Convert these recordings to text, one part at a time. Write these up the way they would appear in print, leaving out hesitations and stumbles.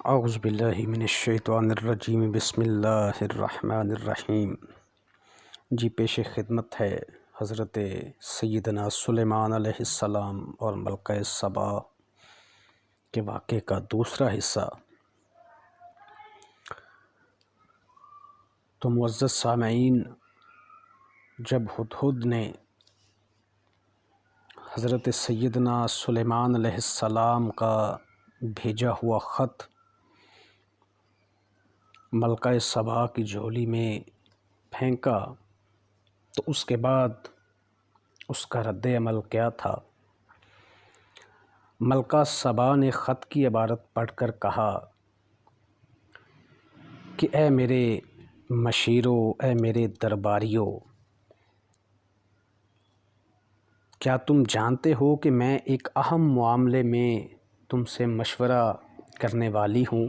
اعوذ باللہ من الشیطان الرجیم، بسم اللہ الرحمن الرحیم۔ جی پیش خدمت ہے حضرت سیدنا سلیمان علیہ السلام اور ملکہ سبا کے واقعے کا دوسرا حصہ۔ تو معزز سامعین، جب ہدہد نے حضرت سیدنا سلیمان علیہ السلام کا بھیجا ہوا خط ملکہ سبا کی جھولی میں پھینکا تو اس کے بعد اس کا رد عمل کیا تھا؟ ملکہ سبا نے خط کی عبارت پڑھ کر کہا کہ اے میرے مشیرو، اے میرے درباریو، کیا تم جانتے ہو کہ میں ایک اہم معاملے میں تم سے مشورہ کرنے والی ہوں،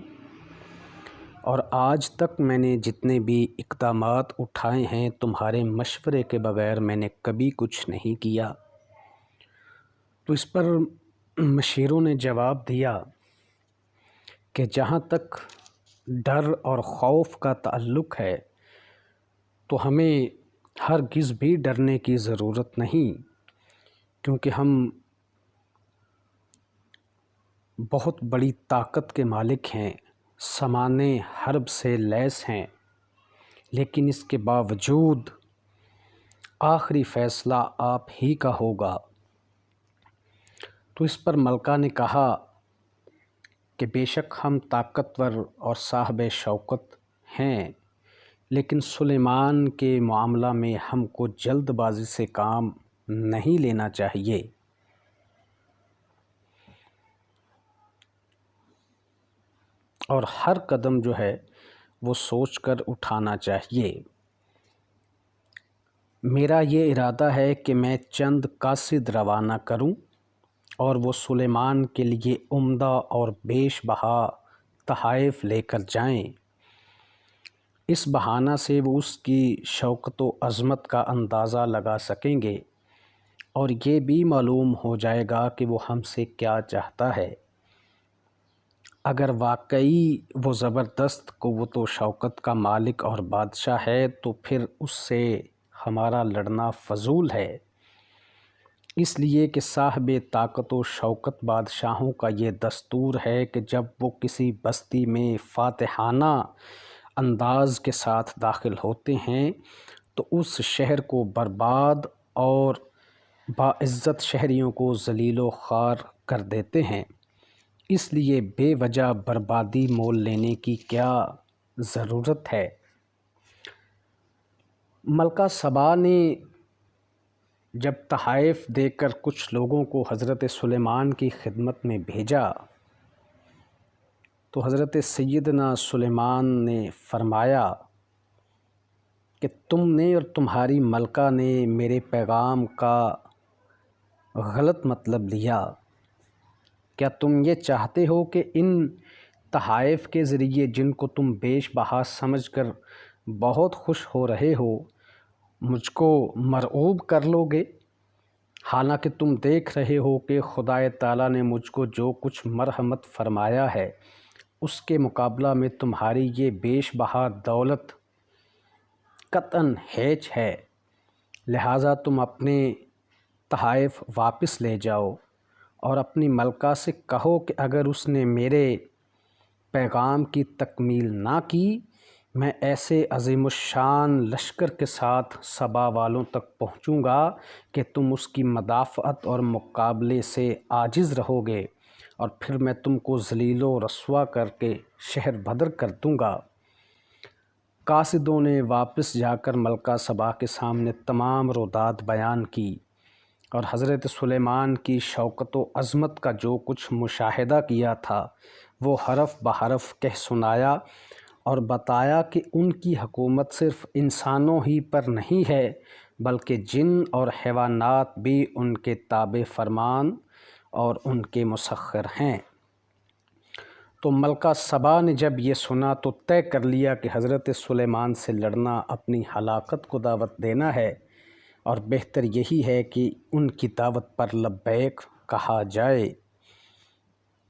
اور آج تک میں نے جتنے بھی اقدامات اٹھائے ہیں تمہارے مشورے کے بغیر میں نے کبھی کچھ نہیں کیا۔ تو اس پر مشیروں نے جواب دیا کہ جہاں تک ڈر اور خوف کا تعلق ہے تو ہمیں ہرگز بھی ڈرنے کی ضرورت نہیں، کیونکہ ہم بہت بڑی طاقت کے مالک ہیں، سامان حرب سے لیس ہیں، لیکن اس کے باوجود آخری فیصلہ آپ ہی کا ہوگا۔ تو اس پر ملکہ نے کہا کہ بے شک ہم طاقتور اور صاحب شوکت ہیں، لیکن سلیمان کے معاملہ میں ہم کو جلد بازی سے کام نہیں لینا چاہیے۔ اور ہر قدم جو ہے وہ سوچ کر اٹھانا چاہیے۔ میرا یہ ارادہ ہے کہ میں چند قاصد روانہ کروں اور وہ سلیمان کے لیے عمدہ اور بیش بہا تحائف لے کر جائیں۔ اس بہانہ سے وہ اس کی شوکت و عظمت کا اندازہ لگا سکیں گے، اور یہ بھی معلوم ہو جائے گا کہ وہ ہم سے کیا چاہتا ہے۔ اگر واقعی وہ زبردست قوت و شوکت کا مالک اور بادشاہ ہے تو پھر اس سے ہمارا لڑنا فضول ہے، اس لیے کہ صاحب طاقت و شوکت بادشاہوں کا یہ دستور ہے کہ جب وہ کسی بستی میں فاتحانہ انداز کے ساتھ داخل ہوتے ہیں تو اس شہر کو برباد اور باعزت شہریوں کو ذلیل و خوار کر دیتے ہیں۔ اس لیے بے وجہ بربادی مول لینے کی کیا ضرورت ہے؟ ملکہ سبا نے جب تحائف دے کر کچھ لوگوں کو حضرت سلیمان کی خدمت میں بھیجا تو حضرت سیدنا سلیمان نے فرمایا کہ تم نے اور تمہاری ملکہ نے میرے پیغام کا غلط مطلب لیا۔ کیا تم یہ چاہتے ہو کہ ان تحائف کے ذریعے جن کو تم بیش بہا سمجھ کر بہت خوش ہو رہے ہو مجھ کو مرعوب کر لو گے؟ حالانکہ تم دیکھ رہے ہو کہ خدائے تعالیٰ نے مجھ کو جو کچھ مرحمت فرمایا ہے اس کے مقابلہ میں تمہاری یہ بیش بہا دولت قطعاً ہیچ ہے، لہٰذا تم اپنے تحائف واپس لے جاؤ اور اپنی ملکہ سے کہو کہ اگر اس نے میرے پیغام کی تکمیل نہ کی میں ایسے عظیم الشان لشکر کے ساتھ سبا والوں تک پہنچوں گا کہ تم اس کی مدافعت اور مقابلے سے عاجز رہو گے، اور پھر میں تم کو ذلیل و رسوا کر کے شہر بدر کر دوں گا۔ قاصدوں نے واپس جا کر ملکہ سبا کے سامنے تمام روداد بیان کی اور حضرت سلیمان کی شوکت و عظمت کا جو کچھ مشاہدہ کیا تھا وہ حرف بحرف کہہ سنایا، اور بتایا کہ ان کی حکومت صرف انسانوں ہی پر نہیں ہے بلکہ جن اور حیوانات بھی ان کے تابع فرمان اور ان کے مسخر ہیں۔ تو ملکہ سبا نے جب یہ سنا تو طے کر لیا کہ حضرت سلیمان سے لڑنا اپنی ہلاکت کو دعوت دینا ہے، اور بہتر یہی ہے کہ ان کی دعوت پر لبیک کہا جائے۔